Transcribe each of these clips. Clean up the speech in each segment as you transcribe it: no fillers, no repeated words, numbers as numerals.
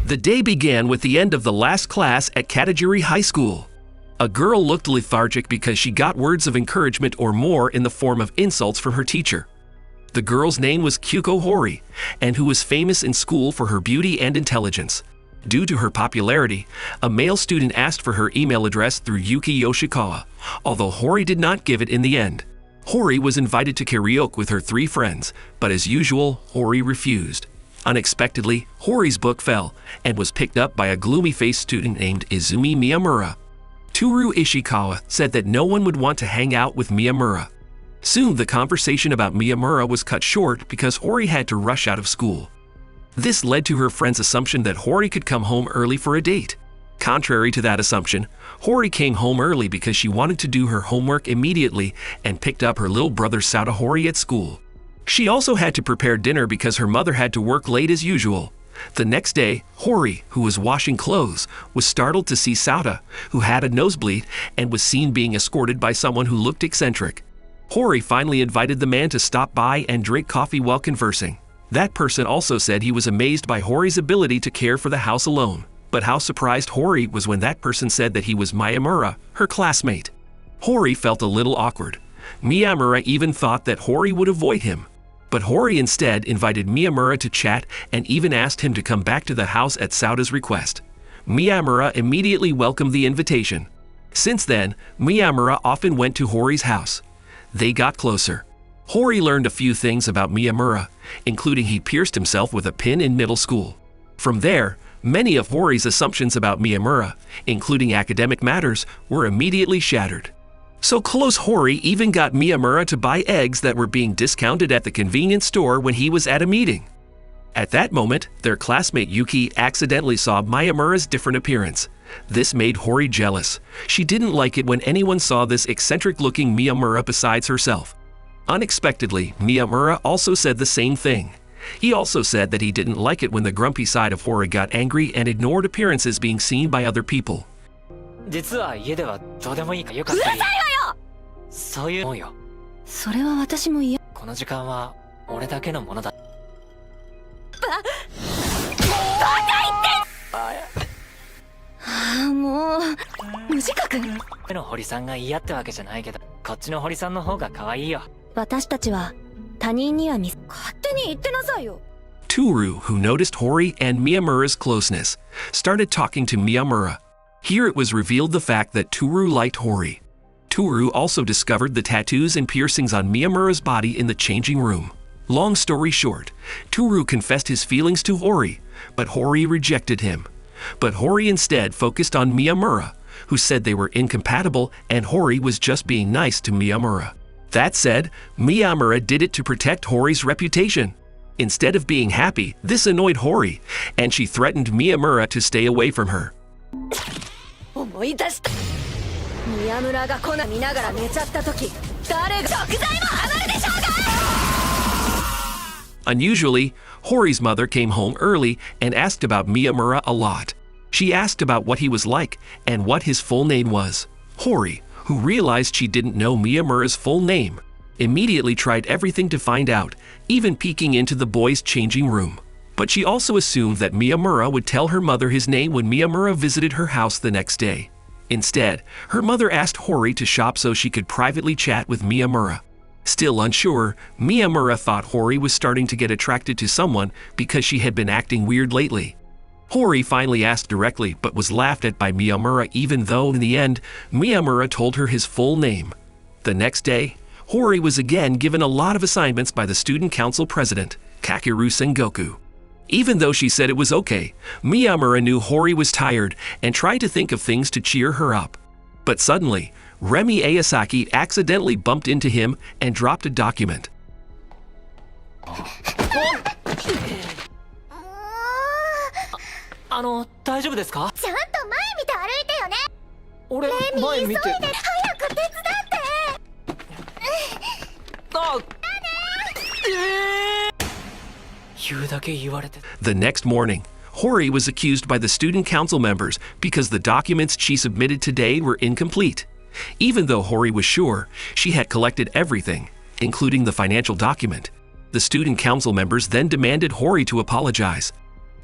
The day began with the end of the last class at Katagiri High School. A girl looked lethargic because she got words of encouragement or more in the form of insults from her teacher. The girl's name was Kyuko Hori, and who was famous in school for her beauty and intelligence. Due to her popularity, a male student asked for her email address through Yuki Yoshikawa, although Hori did not give it in the end. Hori was invited to karaoke with her 3 friends, but as usual, Hori refused. Unexpectedly, Hori's book fell and was picked up by a gloomy-faced student named Izumi Miyamura. Toru Ishikawa said that no one would want to hang out with Miyamura. Soon, the conversation about Miyamura was cut short because Hori had to rush out of school. This led to her friend's assumption that Hori could come home early for a date. Contrary to that assumption, Hori came home early because she wanted to do her homework immediately and picked up her little brother Sauta Hori at school. She also had to prepare dinner because her mother had to work late as usual. The next day, Hori, who was washing clothes, was startled to see Sauta, who had a nosebleed and was seen being escorted by someone who looked eccentric. Hori finally invited the man to stop by and drink coffee while conversing. That person also said he was amazed by Hori's ability to care for the house alone. But how surprised Hori was when that person said that he was Miyamura, her classmate. Hori felt a little awkward. Miyamura even thought that Hori would avoid him. But Hori instead invited Miyamura to chat and even asked him to come back to the house at Sauta's request. Miyamura immediately welcomed the invitation. Since then, Miyamura often went to Hori's house. They got closer. Hori learned a few things about Miyamura, including he pierced himself with a pin in middle school. From there, many of Hori's assumptions about Miyamura, including academic matters, were immediately shattered. So close Hori even got Miyamura to buy eggs that were being discounted at the convenience store when he was at a meeting. At that moment, their classmate Yuki accidentally saw Miyamura's different appearance. This made Hori jealous. She didn't like it when anyone saw this eccentric-looking Miyamura besides herself. Unexpectedly, Miyamura also said the same thing. He also said that he didn't like it when the grumpy side of Hori got angry and ignored appearances being seen by other people. 実は家ではどうでもいいからよかったり。うるさいわよ。そういうもんよ。それは私も嫌。この時間は俺だけのものだ。バカ言って。ああ、もう無自覚。の堀さんが嫌ってわけじゃないけど、こっちの堀さんの方が可愛いよ。私たちは他人には勝手に言ってなさいよ。Toru, who noticed Hori and Miyamura's closeness, started talking to Miyamura. Here it was revealed the fact that Toru liked Hori. Toru also discovered the tattoos and piercings on Miyamura's body in the changing room. Long story short, Toru confessed his feelings to Hori, but Hori rejected him. But Hori instead focused on Miyamura, who said they were incompatible and Hori was just being nice to Miyamura. That said, Miyamura did it to protect Hori's reputation. Instead of being happy, this annoyed Hori, and she threatened Miyamura to stay away from her. 思い出した。宮村がコナ見ながら寝ちゃった時、誰が食材も余るでしょうが。 Unusually, Hori's mother came home early and asked about Miyamura a lot. She asked about what he was like and what his full name was. Hori, who realized she didn't know Miyamura's full name, immediately tried everything to find out, even peeking into the boys' changing room. But she also assumed that Miyamura would tell her mother his name when Miyamura visited her house the next day. Instead, her mother asked Hori to shop so she could privately chat with Miyamura. Still unsure, Miyamura thought Hori was starting to get attracted to someone because she had been acting weird lately. Hori finally asked directly but was laughed at by Miyamura even though in the end, Miyamura told her his full name. The next day, Hori was again given a lot of assignments by the student council president, Kakeru Sengoku. Even though she said it was okay, Miyamura knew Hori was tired and tried to think of things to cheer her up. But suddenly, Remi Ayasaki accidentally bumped into him and dropped a document. 大丈夫ですか？ちゃんと前見て歩いてよね。俺前見て。レミ、急いで早く手伝って。あ、言うだけ言われて。 The next morning, Hori was accused by the student council members because the documents she submitted today were incomplete. Even though Hori was sure she had collected everything, including the financial document, the student council members then demanded Hori to apologize.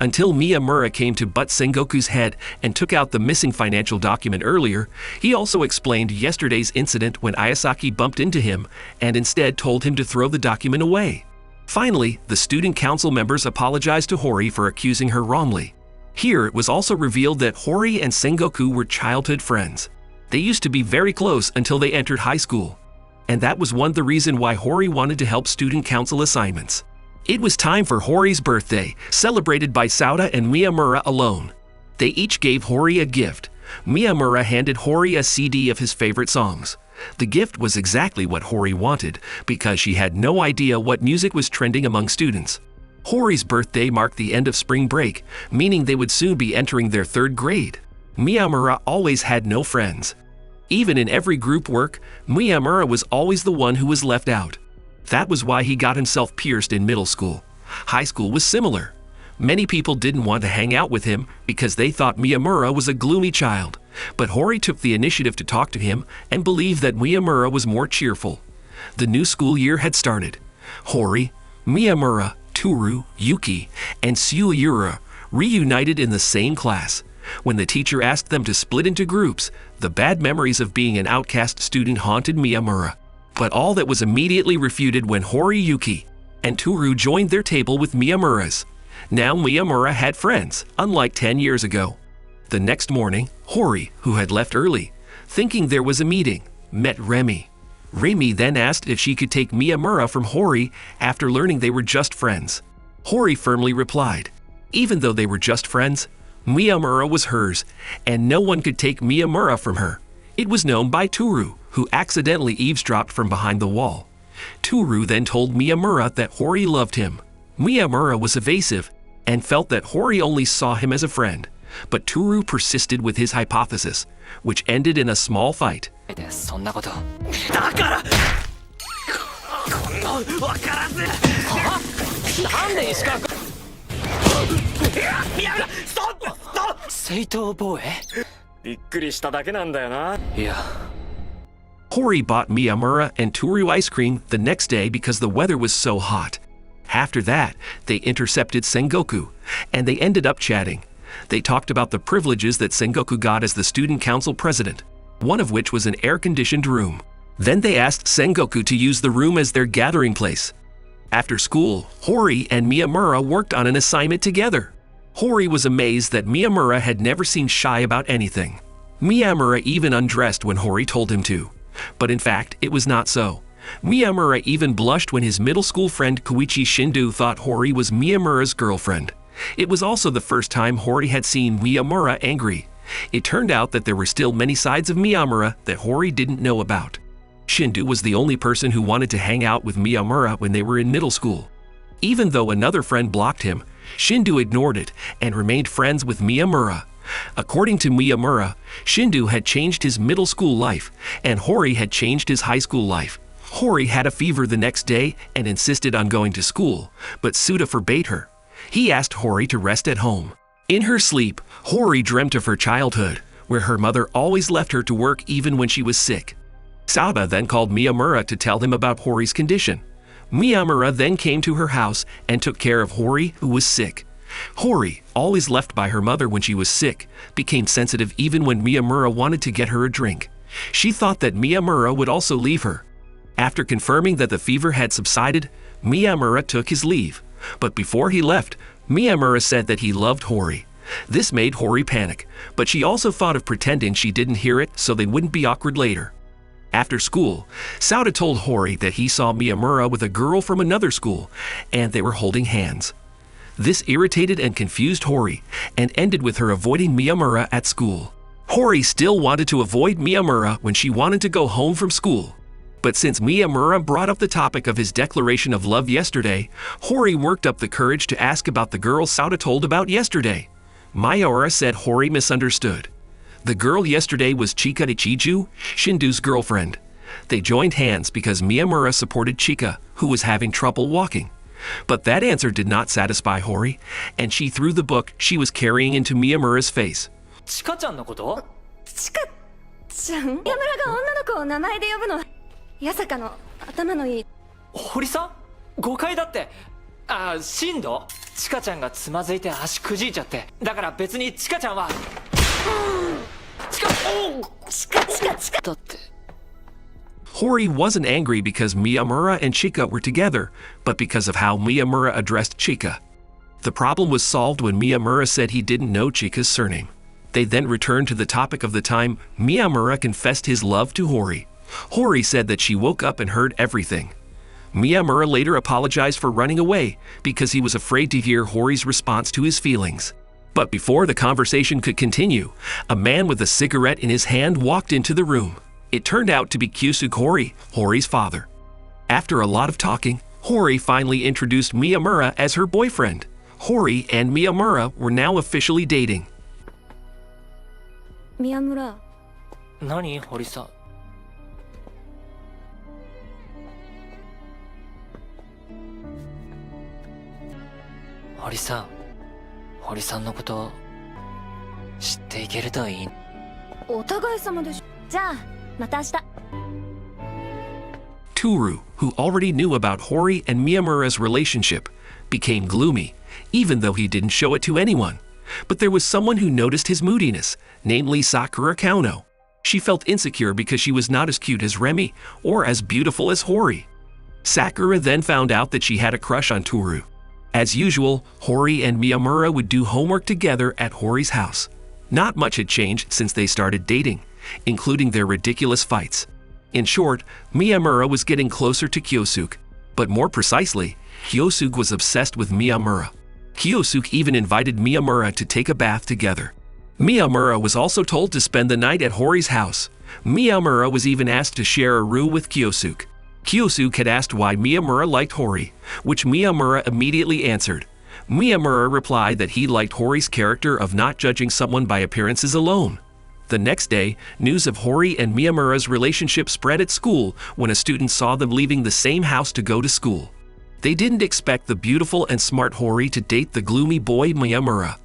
Until Miyamura came to butt Sengoku's head and took out the missing financial document earlier, he also explained yesterday's incident when Ayasaki bumped into him and instead told him to throw the document away. Finally, the student council members apologized to Hori for accusing her wrongly. Here, it was also revealed that Hori and Sengoku were childhood friends. They used to be very close until they entered high school. And that was the reason why Hori wanted to help student council assignments. It was time for Hori's birthday, celebrated by Sauda and Miyamura alone. They each gave Hori a gift. Miyamura handed Hori a CD of his favorite songs. The gift was exactly what Hori wanted, because she had no idea what music was trending among students. Hori's birthday marked the end of spring break, meaning they would soon be entering their 3rd grade. Miyamura always had no friends. Even in every group work, Miyamura was always the one who was left out. That was why he got himself pierced in middle school. High school was similar. Many people didn't want to hang out with him because they thought Miyamura was a gloomy child. But Hori took the initiative to talk to him and believed that Miyamura was more cheerful. The new school year had started. Hori, Miyamura, Toru, Yuki, and Suiura reunited in the same class. When the teacher asked them to split into groups, the bad memories of being an outcast student haunted Miyamura. But all that was immediately refuted when Hori, Yuki, and Toru joined their table with Miyamura's. Now Miyamura had friends, unlike 10 years ago. The next morning, Hori, who had left early, thinking there was a meeting, met Remi. Remi then asked if she could take Miyamura from Hori after learning they were just friends. Hori firmly replied. Even though they were just friends, Miyamura was hers, and no one could take Miyamura from her. It was known by Toru, who accidentally eavesdropped from behind the wall. Toru then told Miyamura that Hori loved him. Miyamura was evasive and felt that Hori only saw him as a friend, but Toru persisted with his hypothesis, which ended in a small fight. そんなこと。だからこんな分からずなんで石川君。いやストップストップ正当防衛。びっくりしただけなんだよな。いや。 Hori bought Miyamura and Toru ice cream the next day because the weather was so hot. After that, they intercepted Sengoku, and they ended up chatting. They talked about the privileges that Sengoku got as the student council president, one of which was an air-conditioned room. Then they asked Sengoku to use the room as their gathering place. After school, Hori and Miyamura worked on an assignment together. Hori was amazed that Miyamura had never seemed shy about anything. Miyamura even undressed when Hori told him to. But in fact, it was not so. Miyamura even blushed when his middle school friend Koichi Shindu thought Hori was Miyamura's girlfriend. It was also the first time Hori had seen Miyamura angry. It turned out that there were still many sides of Miyamura that Hori didn't know about. Shindu was the only person who wanted to hang out with Miyamura when they were in middle school. Even though another friend blocked him, Shindu ignored it and remained friends with Miyamura. According to Miyamura, Shindu had changed his middle school life, and Hori had changed his high school life. Hori had a fever the next day and insisted on going to school, but Suda forbade her. He asked Hori to rest at home. In her sleep, Hori dreamt of her childhood, where her mother always left her to work even when she was sick. Sauda then called Miyamura to tell him about Hori's condition. Miyamura then came to her house and took care of Hori, who was sick. Hori, always left by her mother when she was sick, became sensitive even when Miyamura wanted to get her a drink. She thought that Miyamura would also leave her. After confirming that the fever had subsided, Miyamura took his leave. But before he left, Miyamura said that he loved Hori. This made Hori panic, but she also thought of pretending she didn't hear it so they wouldn't be awkward later. After school, Sauda told Hori that he saw Miyamura with a girl from another school, and they were holding hands. This irritated and confused Hori, and ended with her avoiding Miyamura at school. Hori still wanted to avoid Miyamura when she wanted to go home from school. But since Miyamura brought up the topic of his declaration of love yesterday, Hori worked up the courage to ask about the girl Sauda told about yesterday. Miyamura said Hori misunderstood. The girl yesterday was Chika Ichiju, Shindu's girlfriend. They joined hands because Miyamura supported Chika, who was having trouble walking. But that answer did not satisfy Hori, and she threw the book she was carrying into Miyamura's face. チカちゃんのこと？ちかちゃん、宮村が女の子を名前で呼ぶの。八坂の頭のいい。堀さん？誤解だって。あ、進藤？チカちゃんがつまずいて足くじいちゃって。だから別にチカちゃんはチカだって。 Hori wasn't angry because Miyamura and Chika were together, but because of how Miyamura addressed Chika. The problem was solved when Miyamura said he didn't know Chika's surname. They then returned to the topic of the time Miyamura confessed his love to Hori. Hori said that she woke up and heard everything. Miyamura later apologized for running away because he was afraid to hear Hori's response to his feelings. But before the conversation could continue, a man with a cigarette in his hand walked into the room. It turned out to be Kyosuke Hori, Hori's father. After a lot of talking, Hori finally introduced Miyamura as her boyfriend. Hori and Miyamura were now officially dating. 宮村、何堀さん。堀さん、堀さんのこと知っていけるといい。お互い様でしょ。じゃあまた明日。 Toru, who already knew about Hori and Miyamura's relationship, became gloomy, even though he didn't show it to anyone. But there was someone who noticed his moodiness, namely Sakura Kouno. She felt insecure because she was not as cute as Remy or as beautiful as Hori. Sakura then found out that she had a crush on Toru. As usual, Hori and Miyamura would do homework together at Hori's house. Not much had changed since they started dating, including their ridiculous fights. In short, Miyamura was getting closer to Kyosuke, but more precisely, Kyosuke was obsessed with Miyamura. Kyosuke even invited Miyamura to take a bath together. Miyamura was also told to spend the night at Hori's house. Miyamura was even asked to share a room with Kyosuke. Kyosuke had asked why Miyamura liked Hori, which Miyamura immediately answered. Miyamura replied that he liked Hori's character of not judging someone by appearances alone. The next day, news of Hori and Miyamura's relationship spread at school when a student saw them leaving the same house to go to school. They didn't expect the beautiful and smart Hori to date the gloomy boy Miyamura.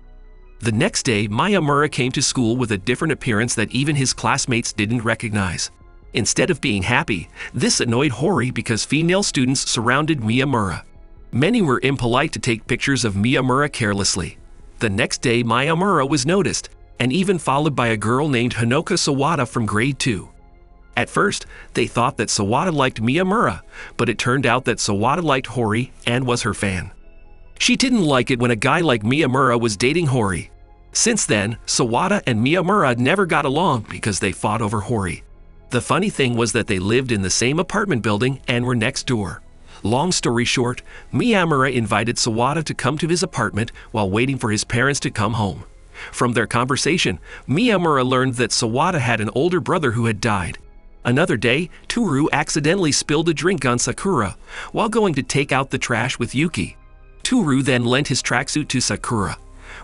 The next day, Miyamura came to school with a different appearance that even his classmates didn't recognize. Instead of being happy, this annoyed Hori because female students surrounded Miyamura. Many were impolite to take pictures of Miyamura carelessly. The next day, Miyamura was noticed, and even followed by a girl named Hanoka Sawada from grade 2. At first, they thought that Sawada liked Miyamura, but it turned out that Sawada liked Hori and was her fan. She didn't like it when a guy like Miyamura was dating Hori. Since then, Sawada and Miyamura never got along because they fought over Hori. The funny thing was that they lived in the same apartment building and were next door. Long story short, Miyamura invited Sawada to come to his apartment while waiting for his parents to come home. From their conversation, Miyamura learned that Sawada had an older brother who had died. Another day, Toru accidentally spilled a drink on Sakura while going to take out the trash with Yuki. Toru then lent his tracksuit to Sakura.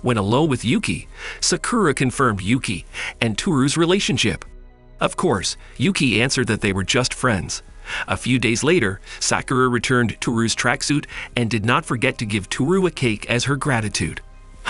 When alone with Yuki, Sakura confirmed Yuki and Toru's relationship. Of course, Yuki answered that they were just friends. A few days later, Sakura returned Toru's tracksuit and did not forget to give Toru a cake as her gratitude.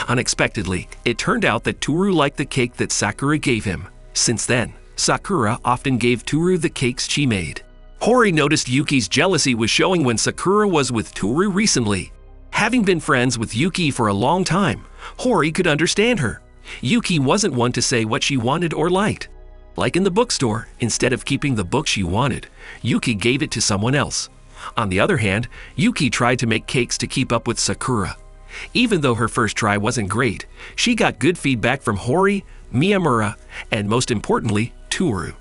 Unexpectedly, it turned out that Toru liked the cake that Sakura gave him. Since then, Sakura often gave Toru the cakes she made. Hori noticed Yuki's jealousy was showing when Sakura was with Toru recently. Having been friends with Yuki for a long time, Hori could understand her. Yuki wasn't one to say what she wanted or liked. Like in the bookstore, instead of keeping the book she wanted, Yuki gave it to someone else. On the other hand, Yuki tried to make cakes to keep up with Sakura. Even though her first try wasn't great, she got good feedback from Hori, Miyamura, and most importantly, Toru.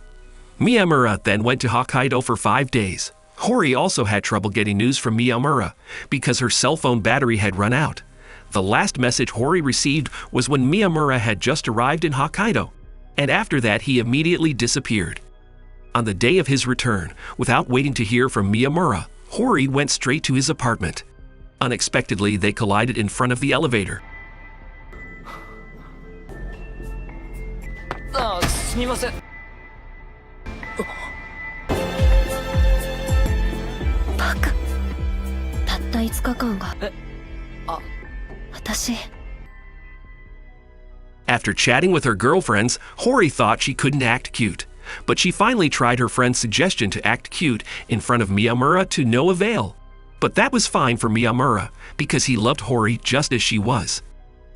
Miyamura then went to Hokkaido for 5 days. Hori also had trouble getting news from Miyamura because her cell phone battery had run out. The last message Hori received was when Miyamura had just arrived in Hokkaido, and after that he immediately disappeared. On the day of his return, without waiting to hear from Miyamura, Hori went straight to his apartment. Unexpectedly, they collided in front of the elevator. すみません。バカ。たった5日間が。私。 After chatting with her girlfriends, Hori thought she couldn't act cute. But she finally tried her friend's suggestion to act cute in front of Miyamura to no avail. But that was fine for Miyamura, because he loved Hori just as she was.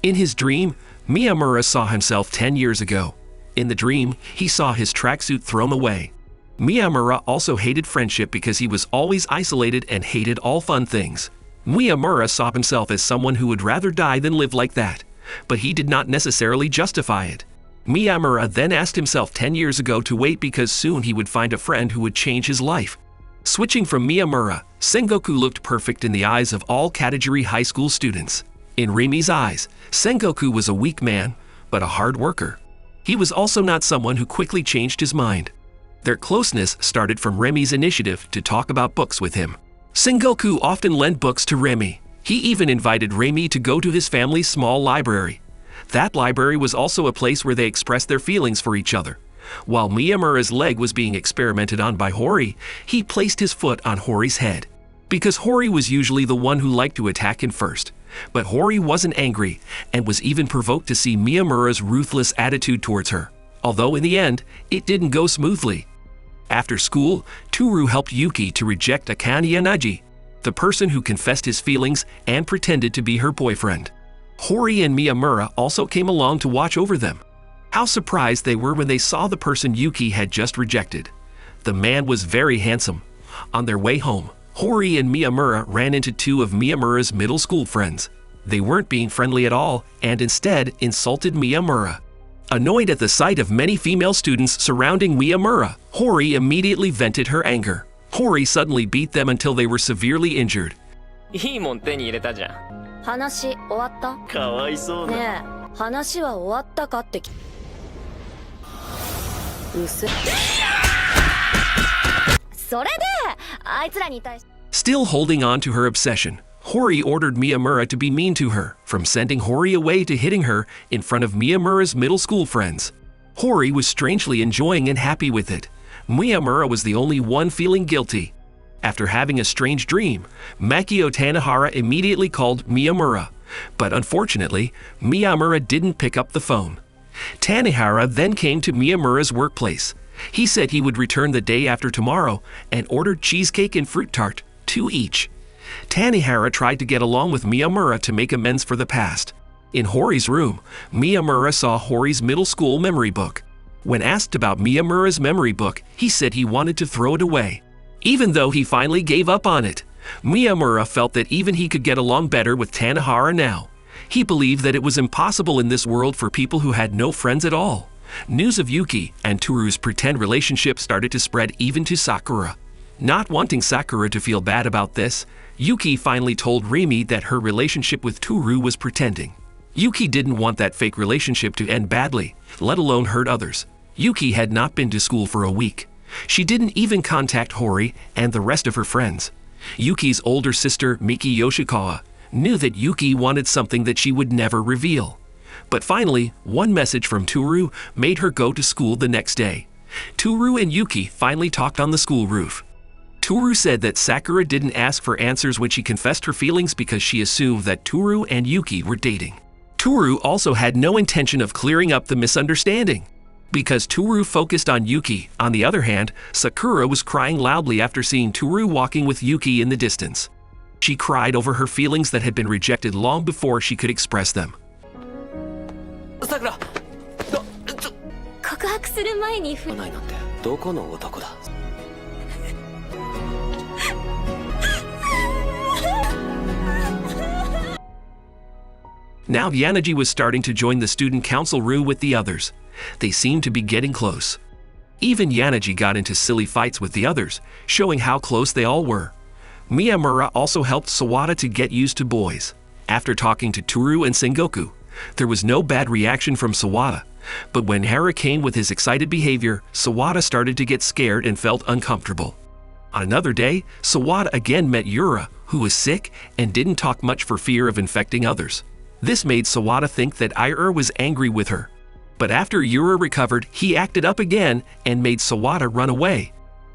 In his dream, Miyamura saw himself 10 years ago. In the dream, he saw his tracksuit thrown away. Miyamura also hated friendship because he was always isolated and hated all fun things. Miyamura saw himself as someone who would rather die than live like that, but he did not necessarily justify it. Miyamura then asked himself 10 years ago to wait because soon he would find a friend who would change his life. Switching from Miyamura, Sengoku looked perfect in the eyes of all Kateguri High School students. In Remi's eyes, Sengoku was a weak man, but a hard worker. He was also not someone who quickly changed his mind. Their closeness started from Remi's initiative to talk about books with him. Sengoku often lent books to Remi. He even invited Remi to go to his family's small library. That library was also a place where they expressed their feelings for each other. While Miyamura's leg was being experimented on by Hori, he placed his foot on Hori's head. Because Hori was usually the one who liked to attack him first. But Hori wasn't angry and was even provoked to see Miyamura's ruthless attitude towards her. Although in the end, it didn't go smoothly. After school, Toru helped Yuki to reject Akane Yanaji, the person who confessed his feelings and pretended to be her boyfriend. Hori and Miyamura also came along to watch over them. How surprised they were when they saw the person Yuki had just rejected. The man was very handsome. On their way home, Hori and Miyamura ran into two of Miyamura's middle school friends. They weren't being friendly at all and instead insulted Miyamura. Annoyed at the sight of many female students surrounding Miyamura, Hori immediately vented her anger. Hori suddenly beat them until they were severely injured. いいもん手に入れたじゃん。話終わった？かわいそうだ。ねえ、話は終わったかってうせ。それであいつらに対して。 Still holding on to her obsession, Hori ordered Miyamura to be mean to her, from sending Hori away to hitting her in front of Miyamura's middle school friends. Hori was strangely enjoying and happy with it. Miyamura was the only one feeling guilty. After having a strange dream, Makio Tanahara immediately called Miyamura, but unfortunately, Miyamura didn't pick up the phone. Tanahara then came to Miyamura's workplace. He said he would return the day after tomorrow and ordered cheesecake and fruit tart, 2 each. Tanahara tried to get along with Miyamura to make amends for the past. In Hori's room, Miyamura saw Hori's middle school memory book. When asked about Miyamura's memory book, he said he wanted to throw it away. Even though he finally gave up on it, Miyamura felt that even he could get along better with Tanahara now. He believed that it was impossible in this world for people who had no friends at all. News of Yuki and Toru's pretend relationship started to spread even to Sakura. Not wanting Sakura to feel bad about this, Yuki finally told Remi that her relationship with Toru was pretending. Yuki didn't want that fake relationship to end badly, let alone hurt others. Yuki had not been to school for a week. She didn't even contact Hori and the rest of her friends. Yuki's older sister, Miki Yoshikawa, knew that Yuki wanted something that she would never reveal. But finally, one message from Toru made her go to school the next day. Toru and Yuki finally talked on the school roof. Toru said that Sakura didn't ask for answers when she confessed her feelings because she assumed that Toru and Yuki were dating. Toru also had no intention of clearing up the misunderstanding. Because Toru focused on Yuki, on the other hand, Sakura was crying loudly after seeing Toru walking with Yuki in the distance. She cried over her feelings that had been rejected long before she could express them. さくら、告白する前にないなんてどこの男だ。Now Yanaji was starting to join the student council room with the others. They seemed to be getting close. Even Yanaji got into silly fights with the others, showing how close they all were. Miyamura also helped Sawada to get used to boys. After talking to Toru and Sengoku, there was no bad reaction from Sawada. But when Hara came with his excited behavior, Sawada started to get scared and felt uncomfortable. On another day, Sawada again met Yura, who was sick and didn't talk much for fear of infecting others. This made Sawada think that Iura was angry with her. But after Yura recovered, he acted up again and made Sawada run away.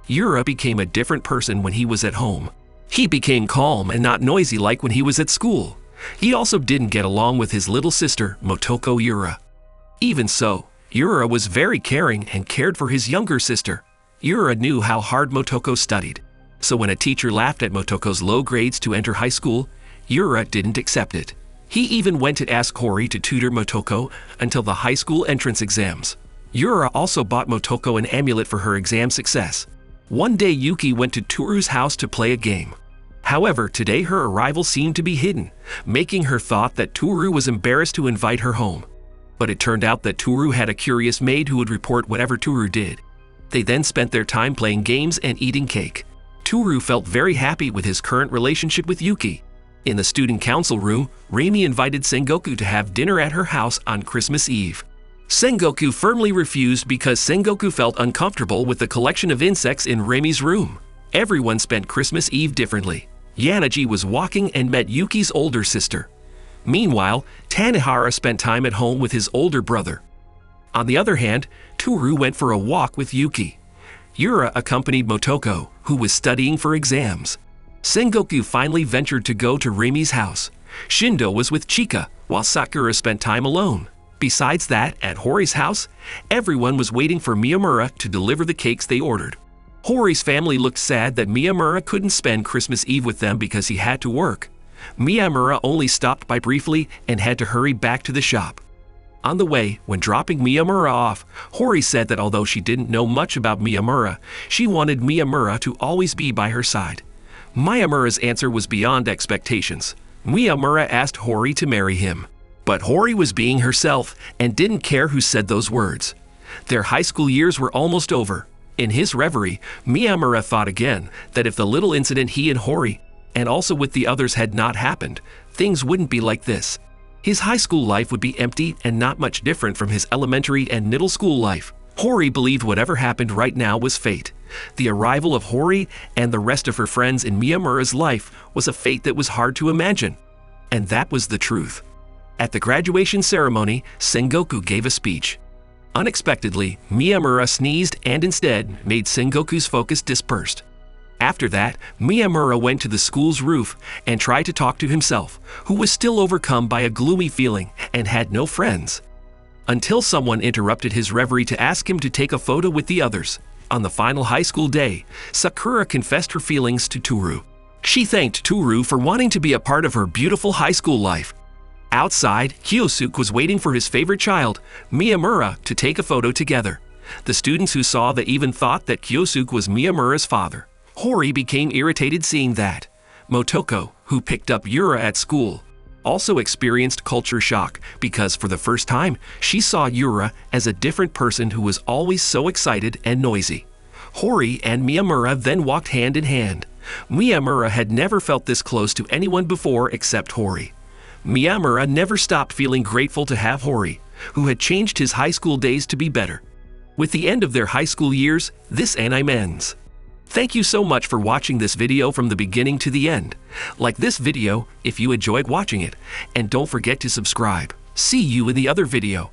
Yura became a different person when he was at home. He became calm and not noisy like when he was at school. He also didn't get along with his little sister, Motoko Yura. Even so, Yura was very caring and cared for his younger sister. Yura knew how hard Motoko studied. So when a teacher laughed at Motoko's low grades to enter high school, Yura didn't accept it. He even went to ask Hori to tutor Motoko until the high school entrance exams. Yura also bought Motoko an amulet for her exam success. One day Yuki went to Toru's house to play a game. However, today her arrival seemed to be hidden, making her thought that Toru was embarrassed to invite her home. But it turned out that Toru had a curious maid who would report whatever Toru did. They then spent their time playing games and eating cake. Toru felt very happy with his current relationship with Yuki. In the student council room, Reimi invited Sengoku to have dinner at her house on Christmas Eve. Sengoku firmly refused because Sengoku felt uncomfortable with the collection of insects in Reimi's room. Everyone spent Christmas Eve differently. Yanaji was walking and met Yuki's older sister. Meanwhile, Tanihara spent time at home with his older brother. On the other hand, Toru went for a walk with Yuki. Yura accompanied Motoko, who was studying for exams. Sengoku finally ventured to go to Reimi's house. Shindo was with Chika, while Sakura spent time alone. Besides that, at Hori's house, everyone was waiting for Miyamura to deliver the cakes they ordered. Hori's family looked sad that Miyamura couldn't spend Christmas Eve with them because he had to work. Miyamura only stopped by briefly and had to hurry back to the shop. On the way, when dropping Miyamura off, Hori said that although she didn't know much about Miyamura, she wanted Miyamura to always be by her side. Miyamura's answer was beyond expectations. Miyamura asked Hori to marry him. But Hori was being herself and didn't care who said those words. Their high school years were almost over. In his reverie, Miyamura thought again that if the little incident he and Hori, and also with the others, had not happened, things wouldn't be like this. His high school life would be empty and not much different from his elementary and middle school life. Hori believed whatever happened right now was fate. The arrival of Hori and the rest of her friends in Miyamura's life was a fate that was hard to imagine. And that was the truth. At the graduation ceremony, Sengoku gave a speech. Unexpectedly, Miyamura sneezed and instead made Sengoku's focus dispersed. After that, Miyamura went to the school's roof and tried to talk to himself, who was still overcome by a gloomy feeling and had no friends. Until someone interrupted his reverie to ask him to take a photo with the others. On the final high school day, Sakura confessed her feelings to Toru. She thanked Toru for wanting to be a part of her beautiful high school life. Outside, Kyosuke was waiting for his favorite child, Miyamura, to take a photo together. The students who saw that even thought that Kyosuke was Miyamura's father. Hori became irritated seeing that. Motoko, who picked up Yura at school, also experienced culture shock because for the first time, she saw Yura as a different person who was always so excited and noisy. Hori and Miyamura then walked hand in hand. Miyamura had never felt this close to anyone before except Hori. Miyamura never stopped feeling grateful to have Hori, who had changed his high school days to be better. With the end of their high school years, this anime ends. Thank you so much for watching this video from the beginning to the end. Like this video if you enjoyed watching it, and don't forget to subscribe. See you in the other video.